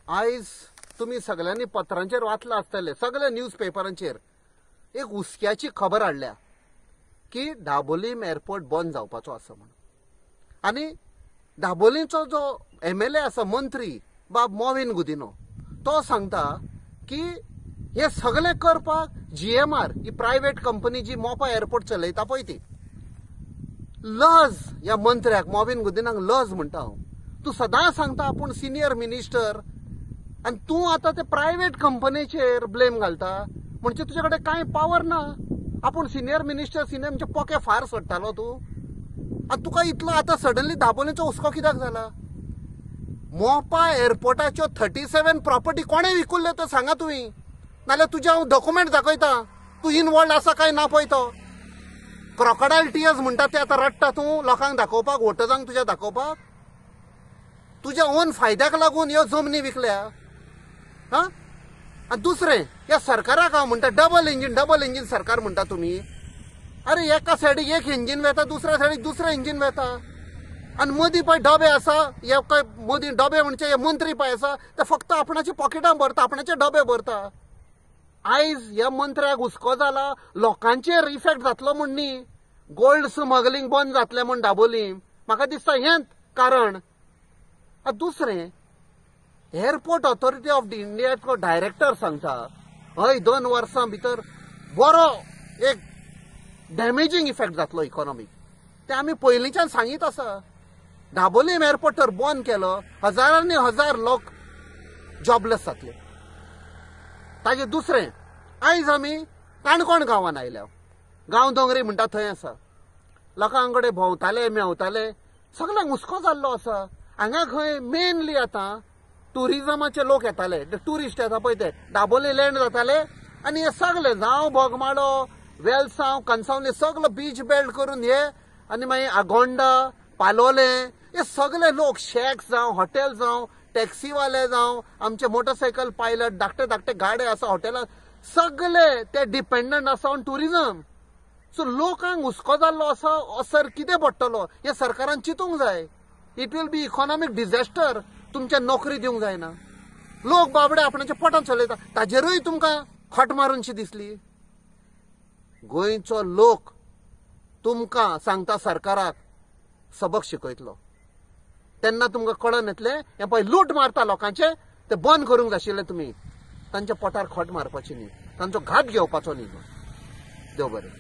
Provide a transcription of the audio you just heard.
आयज तुम्ही सगळ्यांनी पत्रांचेर वाचला आसतले, सगळ्या न्यूज पेपरांचेर एक हुस्क्याची खबर हाडल्या की दाबोलीम एअरपोर्ट बंद जावपाचो आसा म्हणून. आनी दाबोलीचो जो MLA आसा, मंत्री बाब मोविन गुदिनो, तो सांगता की हे सगळे करपाक GMR ही प्रायव्हेट कंपनी जी मोपा एअरपोर्ट चलयता पळय ती लज, ह्या मंत्र्याक मोविन गुदिनाक लज म्हणटा हांव. तूं सदां सांगता आपूण सिनियर मिनिस्टर आनी तूं आतां ते प्रायव्हेट कंपनीचेर ब्लेम घालता म्हणजे तुजे कडेन कांय पावर ना. आपूण सिनियर मिनिस्टर, म्हणजे पोके फार सोडटालो तूं. आनी तुका इतलो आतां सडनली दाबोलीचो हुस्को कित्याक जाला? मोपा एअरपोर्टाच्यो 37 प्रॉपर्टी कोणे विकुल्ल्यो तो सांगा तुमी, नाल्यार तुजे हांव डॉक्युमेंट दाखयता. तूं इनवॉल्ड आसा काय ना पळय तो. क्रोकोडायल टियर्स म्हणटा ते आतां रडटा तूं लोकांक दाखोवपाक, वोटर्सांक तुज्या दाखोवपाक. तुज्या ओन फायद्याक लागून ह्यो जमनी विकल्या. हा, आनी दुसरें, ह्या सरकाराक हांव म्हणटा डबल इंजीन सरकार म्हणटा तुमी. अरे एका सायडीक एक इंजीन वेता, दुसऱ्या सायडीक दुसरें इंजीन वेता. आनी मदीं पळय डबे आसा, हे पळय मदीं डबे म्हणजे हे मंत्री पळय आसा ते फक्त आपणाची पॉकेटां भरता, आपणाचे डबे भरता. आयज ह्या मंत्र्याक हुस्को जाला, लोकांचेर इफेक्ट जातलो म्हण न्ही. गोल्ड स्मगलिंग बंद जातलें म्हण दाबोलीम. म्हाका दिसता हेंच कारण. दुसरें, एअरपोर्ट ऑथॉरिटी ऑफ इंडियाचो डायरेक्टर सांगता हय 2 वर्सां भितर बरो एक डॅमेजींग इफेक्ट जातलो इकॉनॉमीक. ते आमी पयलींच्यान सांगीत आसा. दाबोलीम एअरपोर्ट तर बंद केलो, हजारांनी हजार लोक जॉबलेस जातले. ताजे दुसरें, आयज आमी काणकोण गांवांत आयल्या. गांव दोंगरी म्हणटा थंय आसा. लोकां कडेन भोंवताले मेवताले, सगळ्यांक हुस्को जाल्लो आसा. हांगा खंय मेनली आतां टुरिजमाचे लोक येताले, टुरिस्ट येता पळय ते दाबोली लँड जाताले. आनी हे सगळे जावं बोगमाळो, वेलसांव, कणसावली सगळो बीच बेल्ट करून हे, आनी मागीर आगोंडा, पालोले, हे सगळे लोक शेक्स जावं, हॉटेल जावं, टॅक्सीवाले जावं, आमचे मोटरसायकल पायलट, धाकटे धाकटे गाडे आसा हॉटेलां, सगळे ते डिपेंडंट आसा ऑन टुरिजम. सो लोकांक हुस्को जाल्लो आसा, असर कितें पडटलो हे सरकारान चिंतूंक जाय. It will be economic disaster. तुमच्या नोकरी दिवंक जायना. लोक बाबडे आपणाच्या पोटान चलयता, ताजेरूय तुमकां खोट मारूनशी दिसली. गोंयचो लोक तुमकां सांगता सरकाराक सबक शिकयतलो. तेन्ना तुमकां कळन येतलें हें पळय लूट मारता लोकांचे ते बंद करूंक जाय आशिल्लें तुमी. तांच्या पोटार खोट मारपाची न्ही, तांचो घात घेवपाचो न्ही. देव बरें.